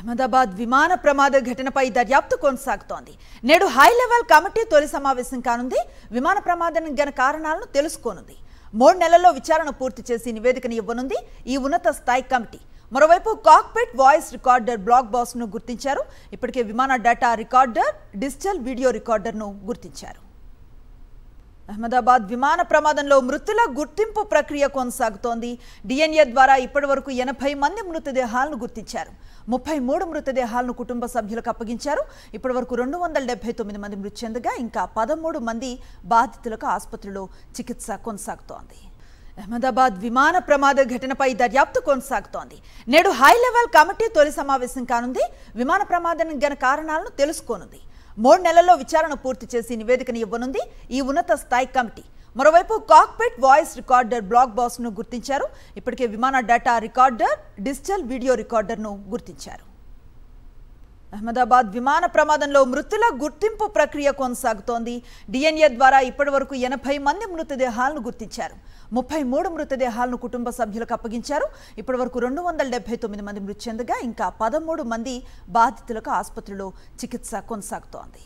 అహ్మదాబాద్ విమాన ప్రమాద ఘటనపై దర్యాప్తు కొనసాగుతోంది. నేడు హై లెవెల్ కమిటీ తొలి సమావేశం కానుంది. విమాన ప్రమాదానికి గల కారణాలను తెలుసుకోనుంది. 3 నెలల్లో విచారణ పూర్తి చేసి నివేదికను ఇవ్వనుంది ఈ ఉన్నత స్థాయి కమిటీ. మరోవైపు cockpit voice recorder black box ను గుర్తించారు. ఇప్పటికే విమాన data recorder, digital video recorder ను గుర్తించారు. అహ్మదాబాద్ విమాన ప్రమాదంలో మృతుల గుర్తింపు ప్రక్రియ కొనసాగుతోంది. డిఎన్ఏ ద్వారా ఇప్పటివరకు 80 మంది మృతదేహాలను గుర్తించారు. 33 మృతదేహాలను కుటుంబ సభ్యులకు అప్పగించారు. ఇప్పటివరకు 279 మంది మృతి చెందగా ఇంకా 13 మంది బాధితులకు ఆసుపత్రిలో చికిత్స కొనసాగుతోంది. అహ్మదాబాద్ విమాన ప్రమాద ఘటనపై దర్యాప్తు కొనసాగుతోంది. నేడు హై లెవెల్ కమిటీ తొలి సమావేశం కానుంది. విమాన ప్రమాదానికి గల కారణాలను తెలుసుకోనుంది. 3 నెలల్లో విచారణ పూర్తి చేసి నివేదికను ఇవ్వనుంది ఈ ఉన్నత స్థాయి కమిటీ. మరోవైపు cockpit voice recorder black box ను గుర్తించారు. ఇప్పటికే విమాన data recorder, digital video recorder ను గుర్తించారు. అహ్మదాబాద్ విమాన ప్రమాదంలో మృతుల గుర్తింపు ప్రక్రియ కొనసాగుతోంది. డిఎన్ఏ ద్వారా ఇప్పటివరకు 80 మంది మృతదేహాలను గుర్తించారు. 33 మృతదేహాలను కుటుంబ సభ్యులకు అప్పగించారు. ఇప్పటివరకు 279 మంది మృతి చెందగా ఇంకా 13 మంది బాధితులకు ఆసుపత్రిలో చికిత్స కొనసాగుతోంది.